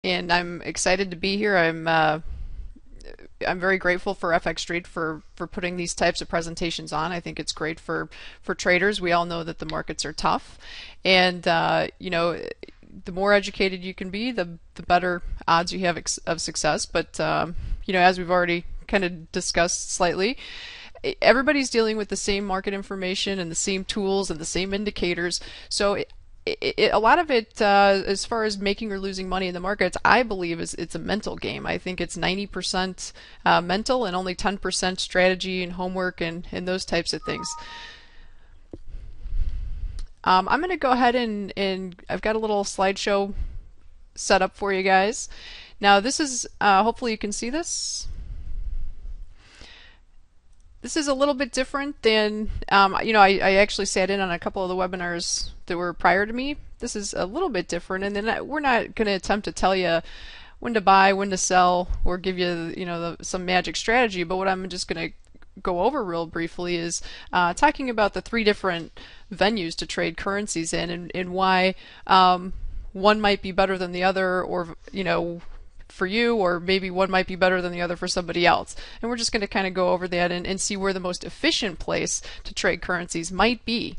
and I'm excited to be here. I'm very grateful for FX Street for putting these types of presentations on. I think it's great for traders. We all know that the markets are tough, and the more educated you can be, the better odds you have of success. But as we've already kind of discussed slightly, everybody's dealing with the same market information and the same tools and the same indicators. So a lot of it, as far as making or losing money in the markets, I believe it's a mental game. I think it's 90% mental and only 10% strategy and homework and those types of things. I'm going to go ahead and I've got a little slideshow set up for you guys. Now this is, hopefully you can see this. This is a little bit different than, I actually sat in on a couple of the webinars that were prior to me. This is a little bit different, and then we're not going to attempt to tell you when to buy, when to sell, or give you, some magic strategy. But what I'm just going to go over real briefly is talking about the three different venues to trade currencies in, and why one might be better than the other, or for you, or maybe one might be better than the other for somebody else. And we're just going to kind of go over that and see where the most efficient place to trade currencies might be.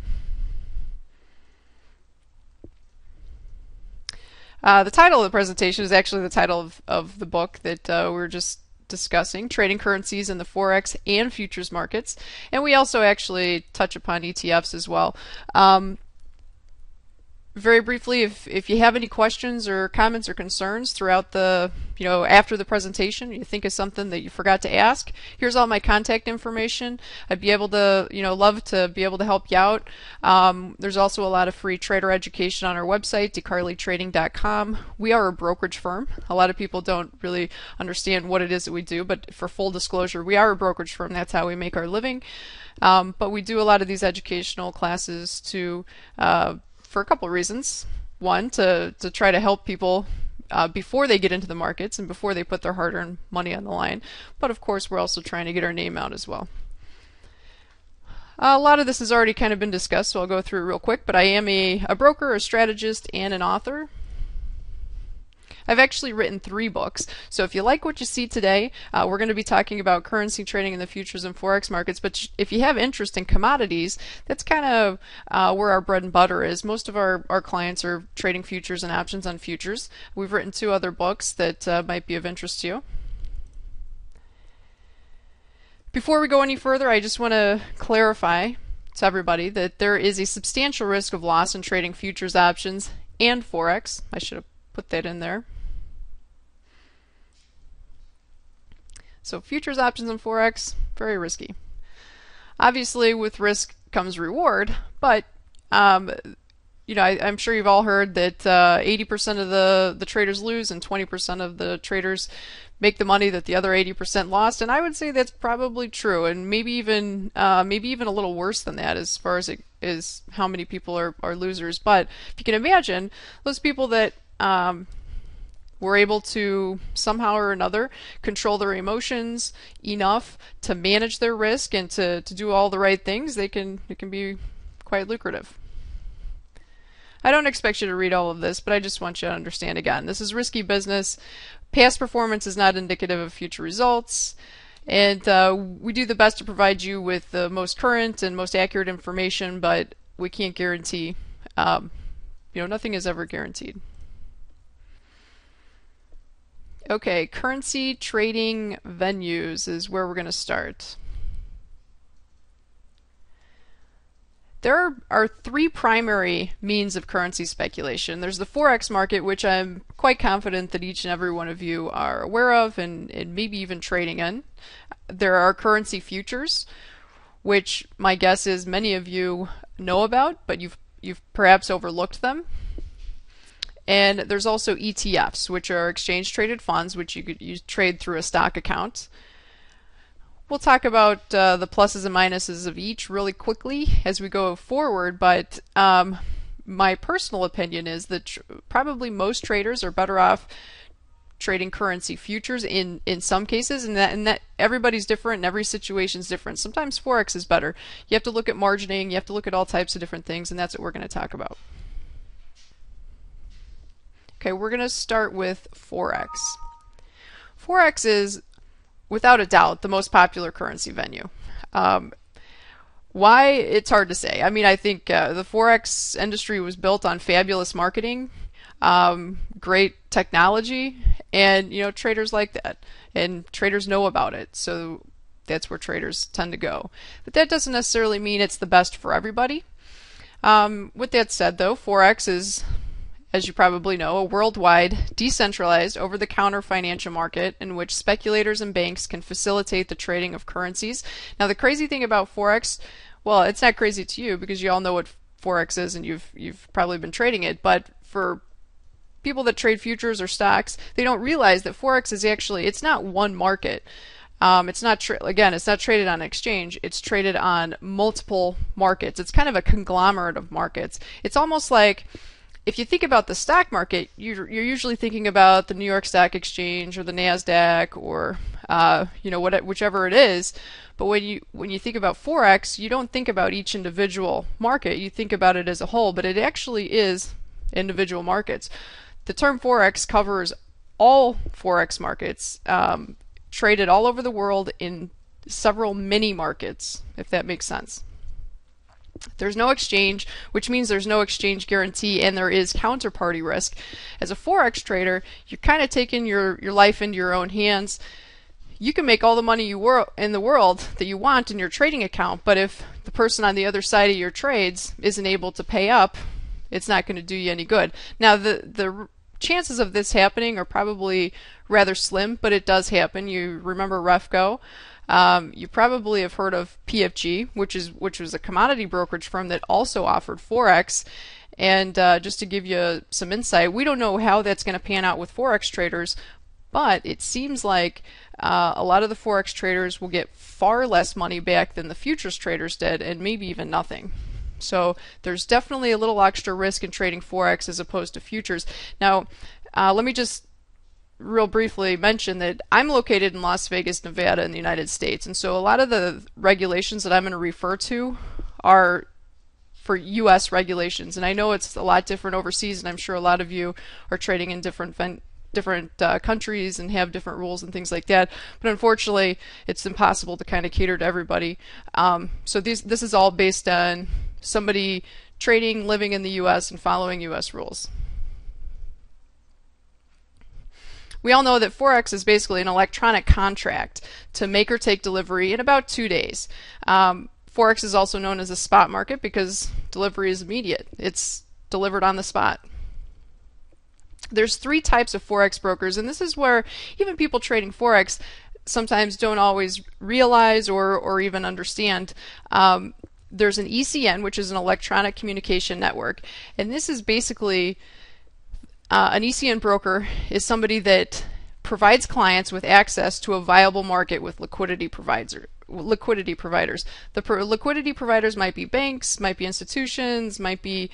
The title of the presentation is actually the title of the book that we were just discussing, Trading Currencies in the Forex and Futures Markets. And we also actually touch upon ETFs as well. Very briefly, if you have any questions or comments or concerns throughout the, after the presentation, you think of something that you forgot to ask, here's all my contact information. I'd be able to, love to be able to help you out. There's also a lot of free trader education on our website, DeCarleyTrading.com. We are a brokerage firm. A lot of people don't really understand what it is that we do, but for full disclosure, we are a brokerage firm. That's how we make our living. But we do a lot of these educational classes to for a couple of reasons. One, to try to help people before they get into the markets and before they put their hard-earned money on the line. But of course, we're also trying to get our name out as well. A lot of this has already kind of been discussed, so I'll go through it real quick. But I am a broker, a strategist, and an author. I've actually written 3 books, so if you like what you see today, we're going to be talking about currency trading in the futures and forex markets. But if you have interest in commodities, that's kind of where our bread and butter is. Most of our clients are trading futures and options on futures. We've written 2 other books that might be of interest to you. Before we go any further, I just want to clarify to everybody that there is a substantial risk of loss in trading futures, options, and forex. I should have put that in there. So futures, options, and forex, very risky. Obviously, with risk comes reward, but I'm sure you've all heard that 80% of the traders lose and 20% of the traders make the money that the other 80% lost. And I would say that's probably true, and maybe even a little worse than that as far as how many people are losers. But if you can imagine those people that were able to somehow or another control their emotions enough to manage their risk and to do all the right things, it can be quite lucrative. I don't expect you to read all of this, but I just want you to understand again, this is risky business. Past performance is not indicative of future results. And we do the best to provide you with the most current and most accurate information, but we can't guarantee, nothing is ever guaranteed. Okay, currency trading venues is where we're going to start. There are 3 primary means of currency speculation. There's the Forex market, which I'm quite confident that each and every one of you are aware of and maybe even trading in. There are currency futures, which my guess is many of you know about, but you've perhaps overlooked them. And there's also ETFs, which are exchange traded funds, which you trade through a stock account. We'll talk about the pluses and minuses of each really quickly as we go forward, but my personal opinion is that probably most traders are better off trading currency futures in some cases, and that everybody's different and every situation's different. Sometimes Forex is better. You have to look at margining, you have to look at all types of different things, and that's what we're going to talk about. Okay, we're going to start with Forex. Forex is, without a doubt, the most popular currency venue. Why? It's hard to say. I mean, I think the Forex industry was built on fabulous marketing, great technology, and traders like that, and traders know about it. So that's where traders tend to go. But that doesn't necessarily mean it's the best for everybody. With that said, though, Forex is, as you probably know, a worldwide, decentralized, over-the-counter financial market in which speculators and banks can facilitate the trading of currencies. Now, the crazy thing about Forex, well, it's not crazy to you because you all know what Forex is and you've probably been trading it, but for people that trade futures or stocks, they don't realize that Forex is actually, it's not one market. It's not it's not traded on an exchange. It's traded on multiple markets. It's kind of a conglomerate of markets. It's almost like, if you think about the stock market, you're usually thinking about the New York Stock Exchange or the Nasdaq or whichever it is. But when you think about Forex, you don't think about each individual market. You think about it as a whole, but it actually is individual markets. The term Forex covers all Forex markets, traded all over the world in several mini markets, if that makes sense. There's no exchange, which means there's no exchange guarantee, and there is counterparty risk. As a Forex trader, you're kind of taking your life into your own hands. You can make all the money in the world that you want in your trading account, but if the person on the other side of your trades isn't able to pay up, it's not going to do you any good. Now, the chances of this happening are probably rather slim, but it does happen. You remember RefCo. You probably have heard of PFG, which was a commodity brokerage firm that also offered Forex. And just to give you some insight, we don't know how that's going to pan out with Forex traders, but it seems like a lot of the Forex traders will get far less money back than the futures traders did, and maybe even nothing. So there's definitely a little extra risk in trading Forex as opposed to futures. Now, let me just real briefly mention that I'm located in Las Vegas, Nevada in the United States, and so a lot of the regulations that I'm going to refer to are for U.S. regulations, and I know it's a lot different overseas, and I'm sure a lot of you are trading in different countries and have different rules and things like that, but unfortunately it's impossible to kind of cater to everybody. So this is all based on somebody trading, living in the U.S. and following U.S. rules. We all know that Forex is basically an electronic contract to make or take delivery in about 2 days. Forex is also known as a spot market because delivery is immediate. It's delivered on the spot. There's 3 types of Forex brokers, and this is where even people trading Forex sometimes don't always realize or even understand. There's an ECN, which is an electronic communication network, and this is basically an ECN broker is somebody that provides clients with access to a viable market with liquidity providers. The liquidity providers might be banks, might be institutions, might be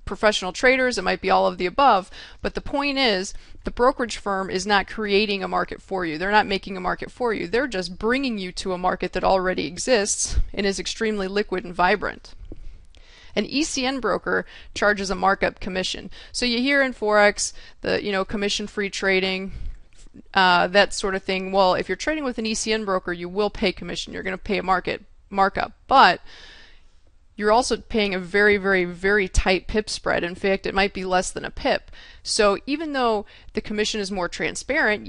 professional traders, it might be all of the above, but the point is the brokerage firm is not creating a market for you. They're not making a market for you. They're just bringing you to a market that already exists and is extremely liquid and vibrant. An ECN broker charges a markup commission. So you hear in Forex the commission-free trading, that sort of thing. Well, if you're trading with an ECN broker, you will pay commission. You're going to pay a markup, but you're also paying a very, very, very tight pip spread. In fact, it might be less than a pip. So even though the commission is more transparent,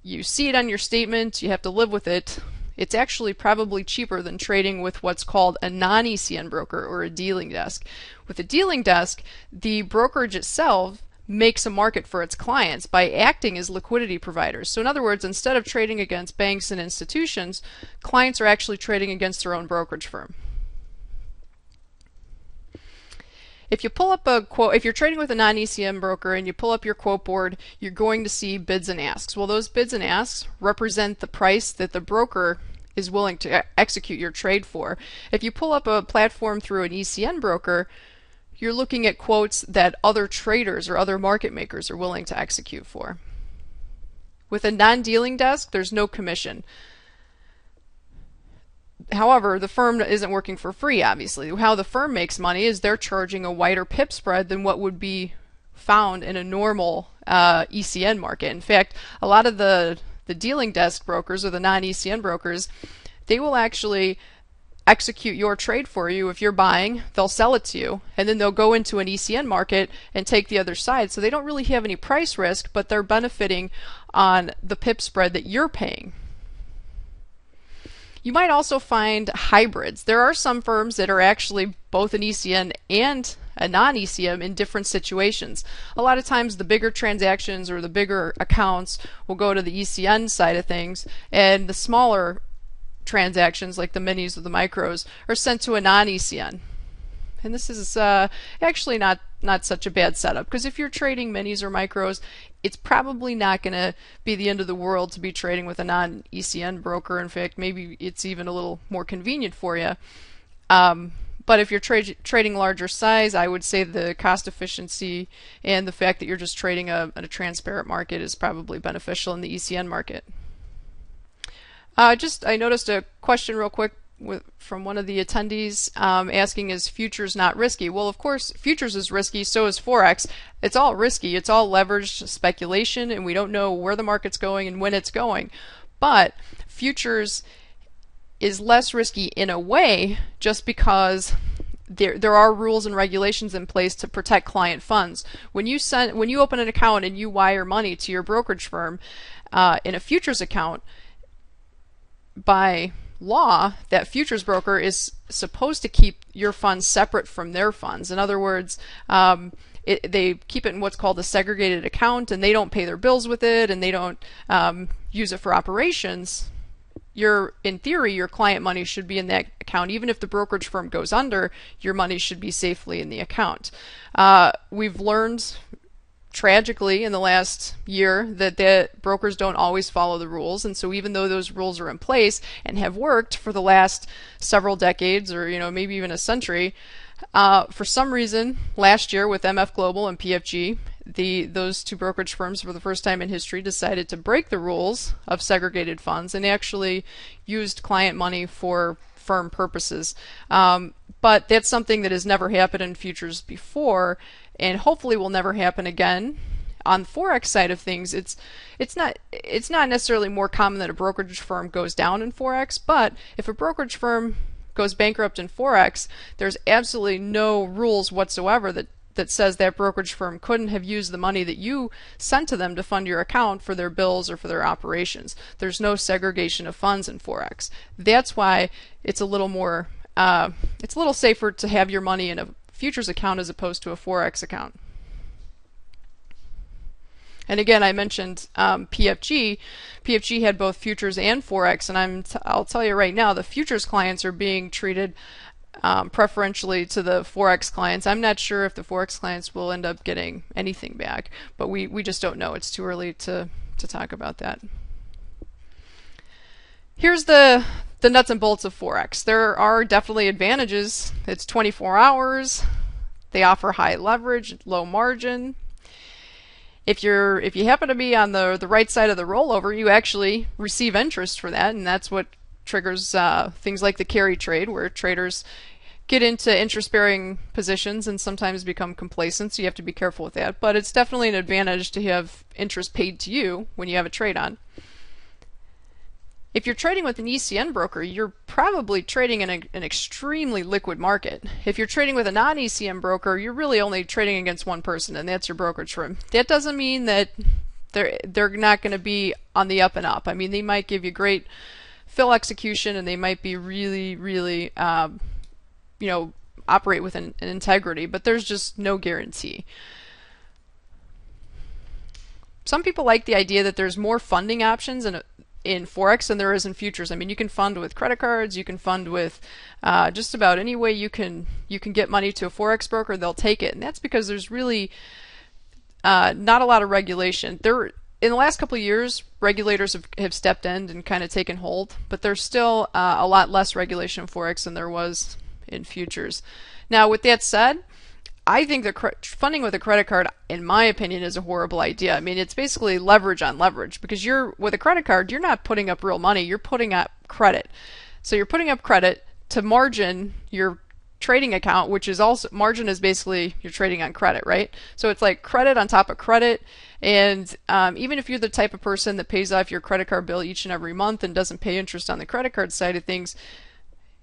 you see it on your statement, you have to live with it. It's actually probably cheaper than trading with what's called a non-ECN broker or a dealing desk. With a dealing desk, the brokerage itself makes a market for its clients by acting as liquidity providers. So in other words, instead of trading against banks and institutions, clients are actually trading against their own brokerage firm. If you pull up a quote, if you're trading with a non-ECN broker and you pull up your quote board, you're going to see bids and asks. Well, those bids and asks represent the price that the broker is willing to execute your trade for. If you pull up a platform through an ECN broker, you're looking at quotes that other traders or other market makers are willing to execute for. With a non-dealing desk, there's no commission. However, the firm isn't working for free, obviously. How the firm makes money is they're charging a wider pip spread than what would be found in a normal ECN market. In fact, a lot of the dealing desk brokers or the non-ECN brokers, they will actually execute your trade for you. If you're buying, they'll sell it to you, and then they'll go into an ECN market and take the other side. So they don't really have any price risk, but they're benefiting on the pip spread that you're paying. You might also find hybrids. There are some firms that are actually both an ECN and a non-ECM in different situations. A lot of times the bigger transactions or the bigger accounts will go to the ECN side of things, and the smaller transactions like the minis or the micros are sent to a non-ECN. And this is actually not such a bad setup, because if you're trading minis or micros, it's probably not going to be the end of the world to be trading with a non-ECN broker. In fact, maybe it's even a little more convenient for you. But if you're trading larger size, I would say the cost efficiency and the fact that you're just trading a transparent market is probably beneficial in the ECN market. I noticed a question real quick from one of the attendees asking, is futures not risky? Well, of course, futures is risky, so is Forex. It's all risky. It's all leveraged speculation, and we don't know where the market's going and when it's going. But futures is less risky in a way, just because there are rules and regulations in place to protect client funds. When you open an account and you wire money to your brokerage firm in a futures account, by law, that futures broker is supposed to keep your funds separate from their funds. In other words, they keep it in what's called a segregated account, and they don't pay their bills with it, and they don't use it for operations. In theory, your client money should be in that account. Even if the brokerage firm goes under, your money should be safely in the account. We've learned tragically in the last year that brokers don't always follow the rules, and so even though those rules are in place and have worked for the last several decades, or maybe even a century, for some reason last year with MF Global and PFG, those two brokerage firms for the first time in history decided to break the rules of segregated funds and actually used client money for firm purposes. But that's something that has never happened in futures before, and hopefully will never happen again. On the Forex side of things, it's not necessarily more common that a brokerage firm goes down in Forex, but if a brokerage firm goes bankrupt in Forex, there's absolutely no rules whatsoever that says that brokerage firm couldn't have used the money that you sent to them to fund your account for their bills or for their operations. There's no segregation of funds in Forex. That's why it's a little more it's a little safer to have your money in a futures account as opposed to a Forex account. And again, I mentioned PFG. PFG had both futures and Forex, and I'll tell you right now, the futures clients are being treated preferentially to the Forex clients. I'm not sure if the Forex clients will end up getting anything back, but we just don't know. It's too early to talk about that. Here's the nuts and bolts of Forex. There are definitely advantages. It's 24 hours. They offer high leverage, low margin. If you happen to be on the right side of the rollover, you actually receive interest for that, and that's what triggers things like the carry trade, where traders get into interest-bearing positions and sometimes become complacent, so you have to be careful with that. But it's definitely an advantage to have interest paid to you when you have a trade on. If you're trading with an ECN broker, you're probably trading in an extremely liquid market. If you're trading with a non-ECN broker, you're really only trading against one person, and that's your brokerage firm. That doesn't mean that they're not going to be on the up and up. I mean, they might give you great fill execution, and they might be really, really, operate with an integrity, but there's just no guarantee. Some people like the idea that there's more funding options in Forex than there is in futures. I mean, you can fund with credit cards, you can fund with just about any way you can get money to a Forex broker, they'll take it. And that's because there's really not a lot of regulation. In the last couple of years, regulators have stepped in and kind of taken hold, but there's still a lot less regulation in Forex than there was in futures. Now, with that said, I think funding with a credit card, in my opinion, is a horrible idea. I mean, it's basically leverage on leverage, because with a credit card, you're not putting up real money, you're putting up credit. So you're putting up credit to margin your trading account, which is also, margin is basically you're trading on credit, right? So it's like credit on top of credit. And even if you're the type of person that pays off your credit card bill each and every month and doesn't pay interest on the credit card side of things,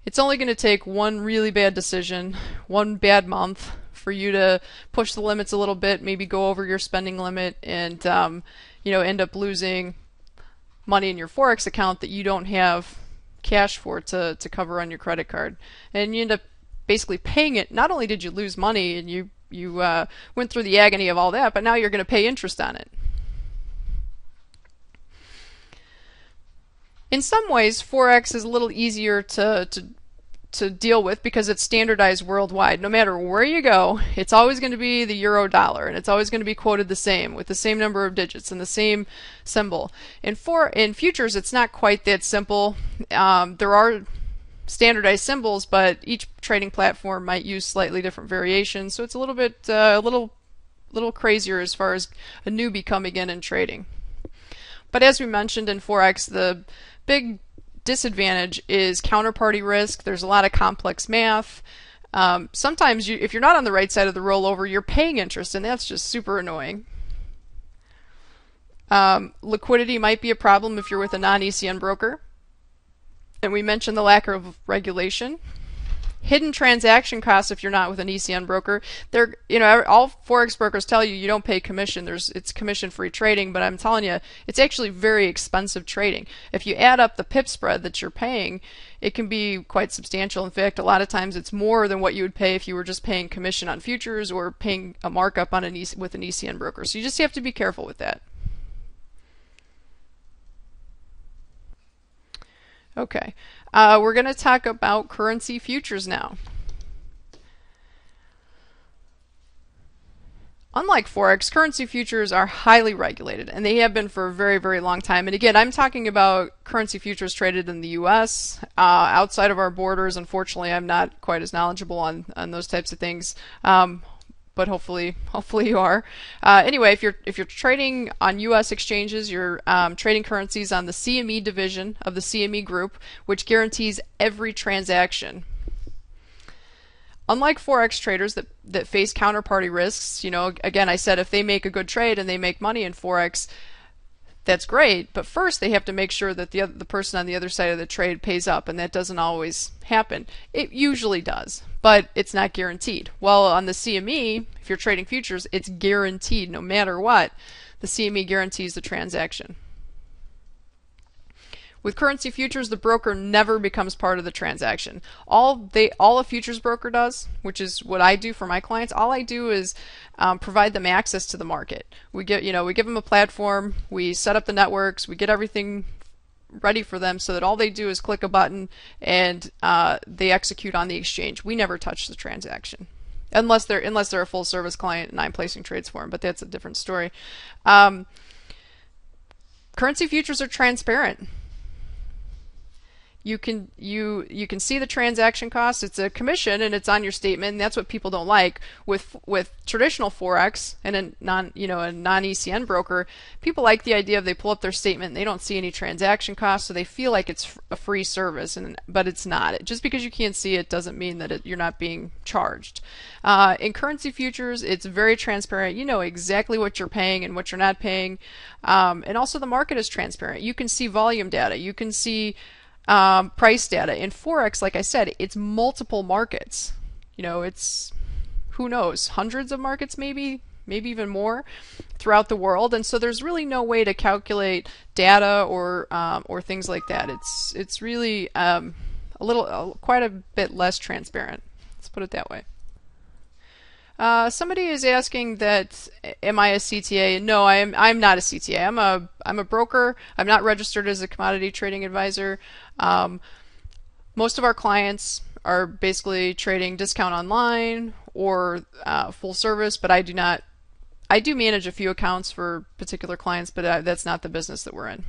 it's only going to take one really bad decision, one bad month for you to push the limits a little bit, maybe go over your spending limit, and end up losing money in your Forex account that you don't have cash for to cover on your credit card. And you end up basically paying it. Not only did you lose money and you went through the agony of all that, but now you're going to pay interest on it. In some ways, Forex is a little easier to deal with because it's standardized worldwide. No matter where you go, it's always going to be the euro dollar, and it's always going to be quoted the same with the same number of digits and the same symbol. In futures, it's not quite that simple. There are standardized symbols, but each trading platform might use slightly different variations, so it's a little bit little crazier as far as a newbie coming in and trading. But as we mentioned in Forex, the big disadvantage is counterparty risk. There's a lot of complex math. Sometimes if you're not on the right side of the rollover, you're paying interest, and that's just super annoying. Liquidity might be a problem if you're with a non-ECN broker. And we mentioned the lack of regulation. Hidden transaction costs if you're not with an ECN broker. All Forex brokers tell you you don't pay commission. It's commission-free trading, but I'm telling you, it's actually very expensive trading. If you add up the pip spread that you're paying, it can be quite substantial. In fact, a lot of times it's more than what you would pay if you were just paying commission on futures or paying a markup on with an ECN broker. So you just have to be careful with that. Okay, we're going to talk about currency futures now. Unlike Forex, currency futures are highly regulated, and they have been for a very, very long time. And again, I'm talking about currency futures traded in the U.S. Outside of our borders, unfortunately, I'm not quite as knowledgeable on those types of things. But hopefully you are. Anyway, if you're trading on U.S. exchanges, you're trading currencies on the CME division of the CME Group, which guarantees every transaction. Unlike Forex traders that face counterparty risks, again, I said if they make a good trade and they make money in Forex, that's great, but first they have to make sure that the person on the other side of the trade pays up, and that doesn't always happen. It usually does, but it's not guaranteed. Well, on the CME, if you're trading futures, it's guaranteed no matter what. The CME guarantees the transaction. With currency futures, the broker never becomes part of the transaction. All a futures broker does, which is what I do for my clients, all I do is provide them access to the market. We give them a platform, we set up the networks, we get everything ready for them so that all they do is click a button and they execute on the exchange. We never touch the transaction. Unless they're a full service client and I'm placing trades for them, but that's a different story. Currency futures are transparent. You can see the transaction cost. It's a commission and it's on your statement, and that's what people don't like. With traditional Forex and a non-ECN broker, people like the idea of they pull up their statement and they don't see any transaction costs, so they feel like it's a free service, but it's not. Just because you can't see it doesn't mean that you're not being charged. In currency futures, it's very transparent. You know exactly what you're paying and what you're not paying, and also the market is transparent. You can see volume data. You can see price data. In Forex, like I said, it's multiple markets. It's, who knows, hundreds of markets maybe even more throughout the world, and so there's really no way to calculate data or things like that. It's really quite a bit less transparent. Let's put it that way. Somebody is asking that, am I a CTA? No, I'm not a CTA. I'm a broker. I'm not registered as a commodity trading advisor. Most of our clients are basically trading discount online or full service, but I do not. I do manage a few accounts for particular clients, but that's not the business that we're in.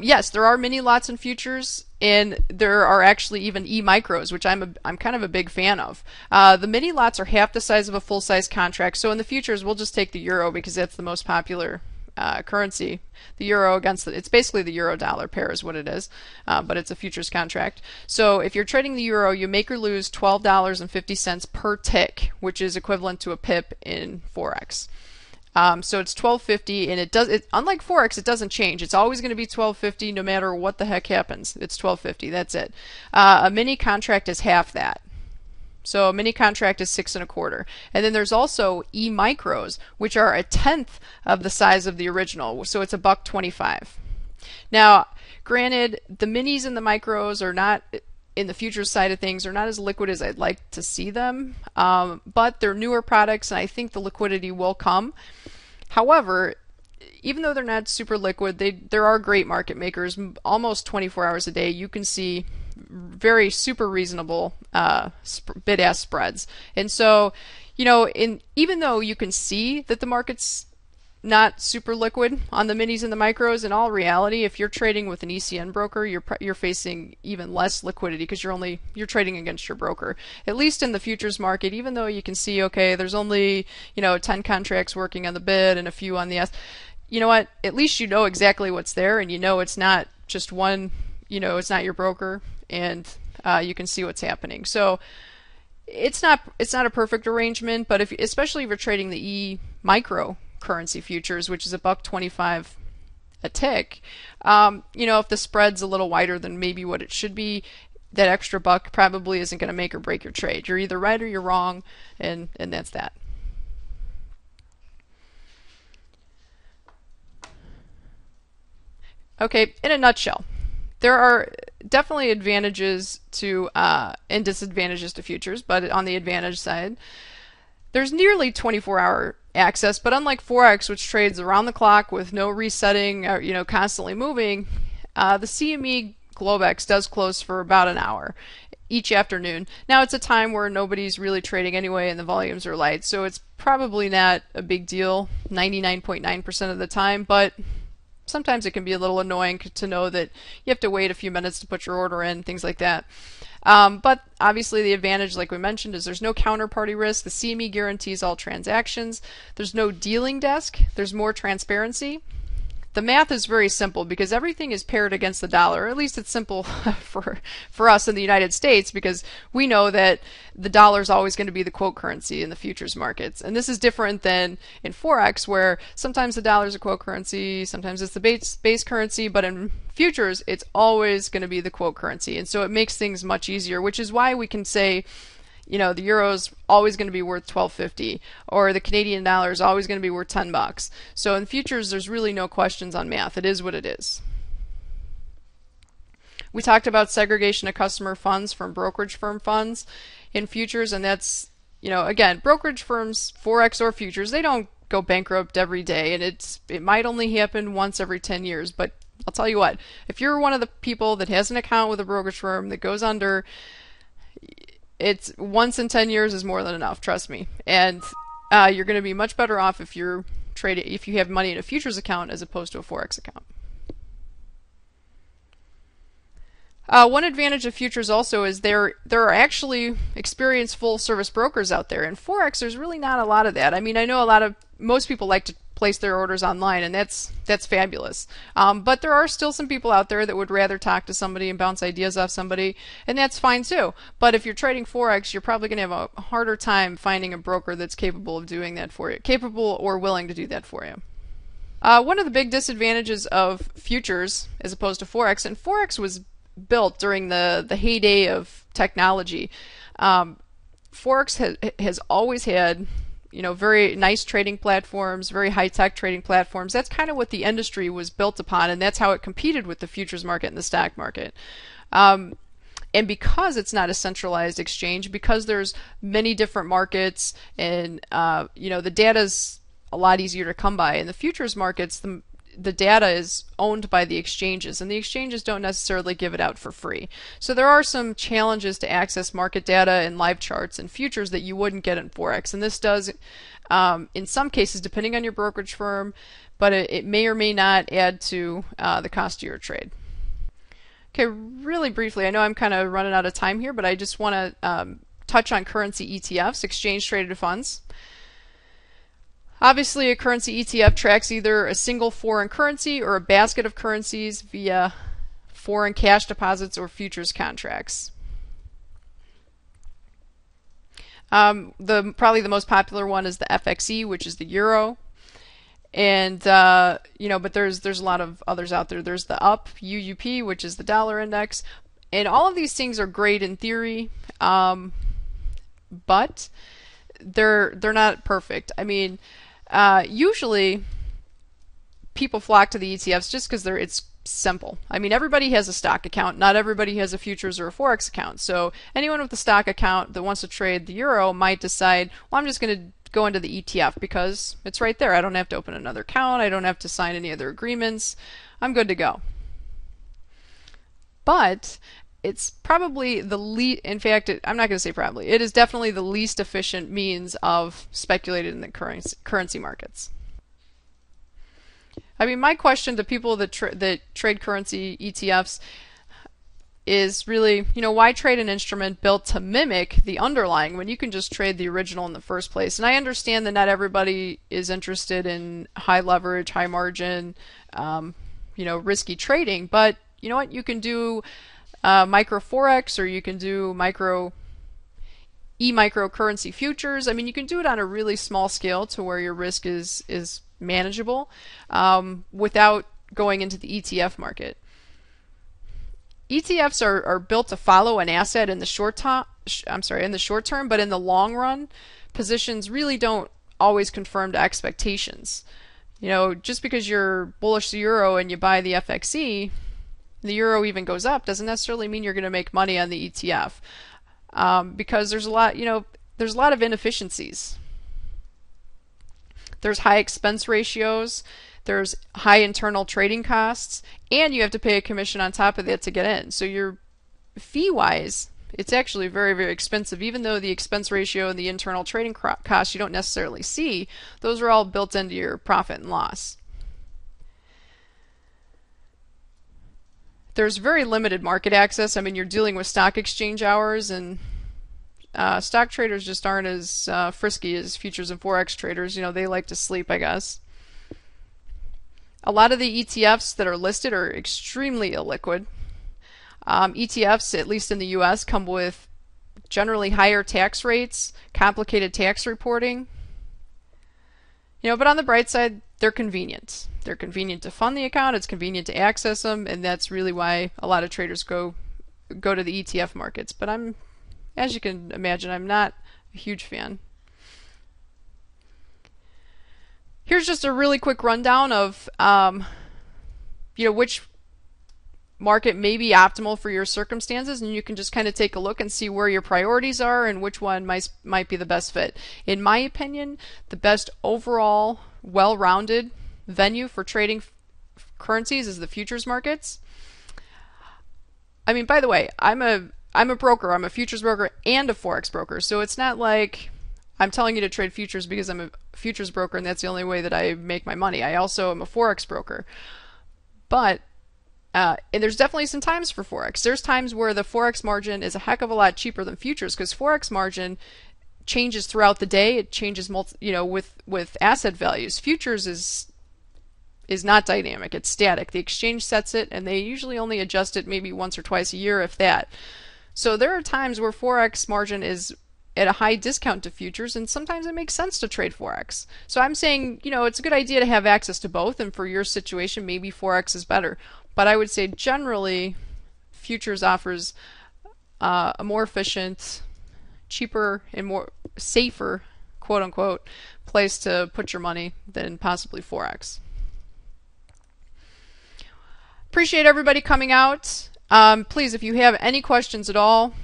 Yes, there are mini lots in futures, and there are actually even e-micros, which I'm kind of a big fan of. The mini lots are half the size of a full-size contract. So in the futures, we'll just take the euro because that's the most popular currency, the euro against it's basically the euro dollar pair is what it is, but it's a futures contract. So if you're trading the euro, you make or lose $12.50 per tick, which is equivalent to a pip in Forex. So it's $12.50, and unlike Forex, it doesn't change. It's always going to be $12.50 no matter what the heck happens. It's $12.50. That's it. A mini contract is half that. So a mini contract is 6 1/4. And then there's also e-micros, which are 1/10 of the size of the original. So it's $1.25. Now, granted, the minis and the micros are not, in the futures side of things, are not as liquid as I'd like to see them, but they're newer products, and I think the liquidity will come. However, even though they're not super liquid, there are great market makers. Almost 24 hours a day, you can see very super reasonable bid-ask spreads. And so, even though you can see that the market's not super liquid on the minis and the micros, in all reality, if you're trading with an ECN broker, you're facing even less liquidity because you're trading against your broker. At least in the futures market, even though you can see, okay, there's only 10 contracts working on the bid and a few on the S. You know what? At least you know exactly what's there, and it's not just one. It's not your broker, and you can see what's happening. So it's not a perfect arrangement, but especially if you're trading the micro currency futures, which is $1.25 a tick, if the spread's a little wider than maybe what it should be, that extra buck probably isn't going to make or break your trade. You're either right or you're wrong, and that's that. Okay, in a nutshell, there are definitely advantages to and disadvantages to futures, but on the advantage side, there's nearly 24-hour access, but unlike Forex, which trades around the clock with no resetting, or, constantly moving, the CME Globex does close for about an hour each afternoon. Now, it's a time where nobody's really trading anyway and the volumes are light, so it's probably not a big deal 99.9% of the time, but sometimes it can be a little annoying to know that you have to wait a few minutes to put your order in, things like that. But obviously the advantage, like we mentioned, is there's no counterparty risk. The CME guarantees all transactions. There's no dealing desk. There's more transparency. The math is very simple because everything is paired against the dollar. Or at least it's simple for us in the United States because we know that the dollar is always going to be the quote currency in the futures markets. And this is different than in Forex, where sometimes the dollar is a quote currency, sometimes it's the base currency, but in futures it's always going to be the quote currency. And so it makes things much easier, which is why we can say, the euro's always going to be worth $12.50, or the Canadian dollar is always going to be worth $10. So in futures, there's really no questions on math. It is what it is. We talked about segregation of customer funds from brokerage firm funds in futures, and that's, again, brokerage firms, Forex or futures, they don't go bankrupt every day, and it might only happen once every 10 years, but I'll tell you what, if you're one of the people that has an account with a brokerage firm that goes under, it's once in 10 years is more than enough, trust me. And you're going to be much better off if you have money in a futures account as opposed to a Forex account. One advantage of futures also is there are actually experienced full service brokers out there. In Forex, there's really not a lot of that. I mean, I know most people like to place their orders online, and that's fabulous. But there are still some people out there that would rather talk to somebody and bounce ideas off somebody, and that's fine too. But if you're trading Forex, you're probably going to have a harder time finding a broker that's capable of doing that for you, capable or willing to do that for you. One of the big disadvantages of futures as opposed to Forex, and Forex was built during the heyday of technology. Forex has always had very nice trading platforms, very high-tech trading platforms. That's kind of what the industry was built upon, and that's how it competed with the futures market and the stock market. And because it's not a centralized exchange, because there's many different markets, and the data's a lot easier to come by. In the futures markets, the data is owned by the exchanges, and the exchanges don't necessarily give it out for free. So there are some challenges to access market data and live charts and futures that you wouldn't get in Forex. And this does, in some cases, depending on your brokerage firm, but it may or may not add to the cost of your trade. Okay, really briefly, I know I'm kind of running out of time here, but I just want to touch on currency ETFs, exchange traded funds. Obviously, a currency ETF tracks either a single foreign currency or a basket of currencies via foreign cash deposits or futures contracts. Probably the most popular one is the FXE, which is the euro. And but there's a lot of others out there. There's the UUP, which is the dollar index, and all of these things are great in theory, but they're not perfect. I mean, usually people flock to the ETFs just because it's simple. I mean, everybody has a stock account. Not everybody has a futures or a Forex account. So anyone with a stock account that wants to trade the euro might decide, well, I'm just going to go into the ETF because it's right there. I don't have to open another account. I don't have to sign any other agreements. I'm good to go. But it's probably the least, in fact, I'm not going to say probably, it is definitely the least efficient means of speculating in the currency markets. I mean, my question to people that trade currency ETFs is really, why trade an instrument built to mimic the underlying when you can just trade the original in the first place? And I understand that not everybody is interested in high leverage, high margin, risky trading, but you know what? You can do micro Forex, or you can do microcurrency futures. I mean, you can do it on a really small scale to where your risk is manageable without going into the ETF market. ETFs are built to follow an asset in the short term, but in the long run, positions really don't always conform to expectations. Just because you're bullish the euro and you buy the FXE, the euro even goes up, doesn't necessarily mean you're going to make money on the ETF, because there's a lot of inefficiencies. There's high expense ratios, there's high internal trading costs, and you have to pay a commission on top of that to get in. So your fee-wise, it's actually very, very expensive. Even though the expense ratio and the internal trading costs you don't necessarily see, those are all built into your profit and loss. There's very limited market access. I mean, you're dealing with stock exchange hours, and stock traders just aren't as frisky as futures and Forex traders. They like to sleep, I guess. A lot of the ETFs that are listed are extremely illiquid. ETFs, at least in the US, come with generally higher tax rates, complicated tax reporting. But on the bright side, they're convenient. They're convenient to fund the account, it's convenient to access them, and that's really why a lot of traders go to the ETF markets. But as you can imagine, I'm not a huge fan. Here's just a really quick rundown of which market may be optimal for your circumstances, and you can just kind of take a look and see where your priorities are and which one might be the best fit. In my opinion, the best overall well-rounded venue for trading currencies is the futures markets. I mean, by the way, I'm a broker. I'm a futures broker and a Forex broker, so it's not like I'm telling you to trade futures because I'm a futures broker and that's the only way that I make my money. I also am a Forex broker. But and there's definitely some times for Forex. There's times where the Forex margin is a heck of a lot cheaper than futures, because Forex margin changes throughout the day. It changes with asset values. Futures is not dynamic. It's static. The exchange sets it, and they usually only adjust it maybe once or twice a year, if that. So there are times where Forex margin is at a high discount to futures, and sometimes it makes sense to trade Forex. So I'm saying, it's a good idea to have access to both, and for your situation, maybe Forex is better. But I would say generally, futures offers a more efficient, cheaper, and more safer, quote unquote, place to put your money than possibly Forex. Appreciate everybody coming out. Please, if you have any questions at all,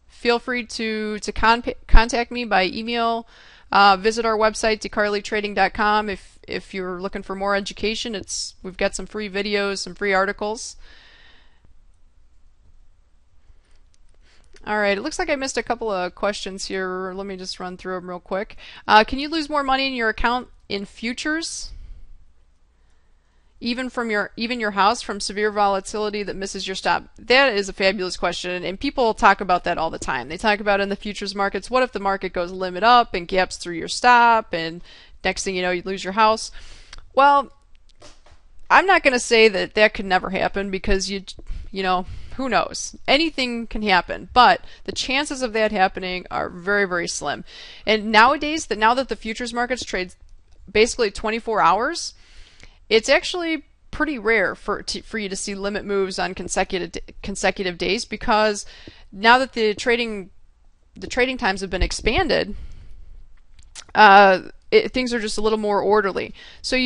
feel free to contact me by email. Visit our website, DeCarleyTrading.com. If you're looking for more education, we've got some free videos, some free articles. All right, it looks like I missed a couple of questions here. Let me just run through them real quick. Can you lose more money in your account in futures? Even your house, from severe volatility that misses your stop? That is a fabulous question, and people talk about that all the time. They talk about in the futures markets, what if the market goes limit up and gaps through your stop and next thing you know, you lose your house. Well, I'm not going to say that that could never happen because you know, who knows? Anything can happen, but the chances of that happening are very, very slim. And nowadays, now that the futures markets trade basically 24 hours, it's actually pretty rare for you to see limit moves on consecutive days, because now that the trading times have been expanded, things are just a little more orderly. So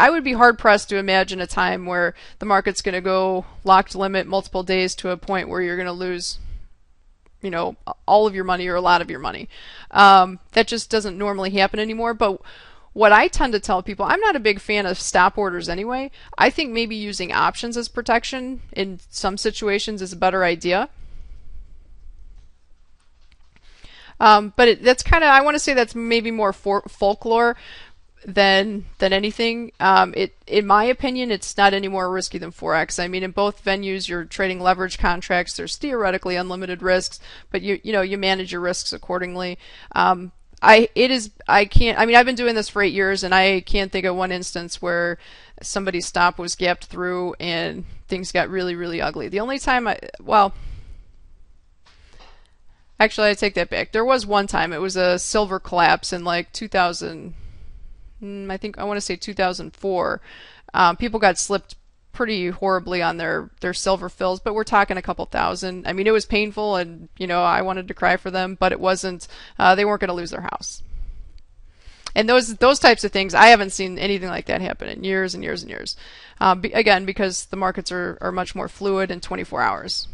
I would be hard pressed to imagine a time where the market's going to go locked limit multiple days to a point where you're going to lose, you know, all of your money or a lot of your money. That just doesn't normally happen anymore. But what I tend to tell people, I'm not a big fan of stop orders anyway. I think maybe using options as protection in some situations is a better idea. But that's kind of, I want to say that's maybe more folklore than anything. In my opinion, it's not any more risky than Forex. I mean, in both venues, you're trading leverage contracts. There's theoretically unlimited risks, but you manage your risks accordingly. I've been doing this for 8 years, and I can't think of one instance where somebody's stop was gapped through and things got really, really ugly. The only time actually, I take that back. There was one time. It was a silver collapse in like 2000. I want to say 2004. People got slipped pretty horribly on their silver fills, but we're talking a couple thousand. I mean, it was painful, and I wanted to cry for them, but it wasn't. They weren't going to lose their house. And those types of things, I haven't seen anything like that happen in years and years and years. Again, because the markets are much more fluid in 24 hours.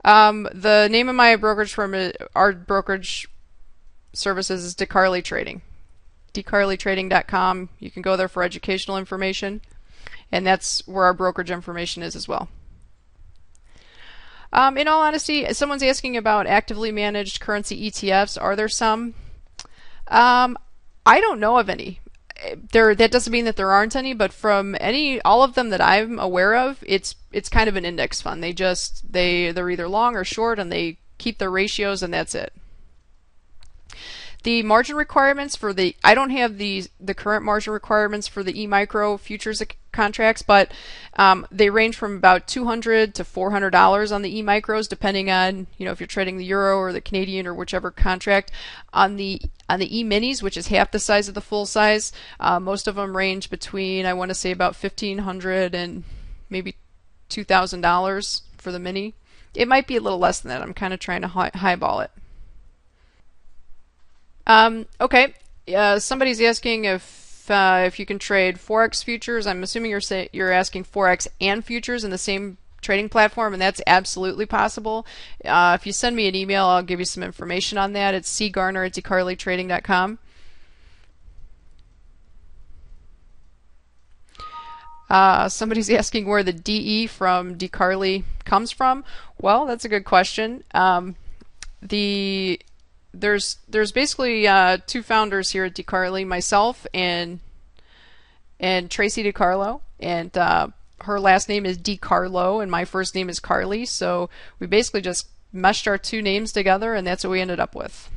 The name of my brokerage firm, our brokerage services, is DeCarley Trading. DeCarleyTrading.com. You can go there for educational information, and that's where our brokerage information is as well. In all honesty, someone's asking about actively managed currency ETFs. Are there some? I don't know of any. That doesn't mean that there aren't any, but from all of them that I'm aware of, it's kind of an index fund. They're either long or short, and they keep their ratios, and that's it. The margin requirements I don't have the current margin requirements for the E-micro futures contracts, but they range from about $200 to $400 on the E-micros, depending on if you're trading the euro or the Canadian or whichever contract. On the E-minis, which is half the size of the full size, most of them range between, I want to say, about $1,500 and maybe $2,000 for the mini. It might be a little less than that. I'm kind of trying to highball it. Okay. Somebody's asking if you can trade Forex futures. I'm assuming you're asking Forex and futures in the same trading platform, and that's absolutely possible. If you send me an email, I'll give you some information on that. It's cgarner@DeCarleyTrading.com. Somebody's asking where the DE from DeCarley comes from. Well, that's a good question. There's basically two founders here at DeCarley, myself and Tracy DeCarlo, and her last name is DeCarlo and my first name is Carley, so we basically just meshed our two names together, and that's what we ended up with.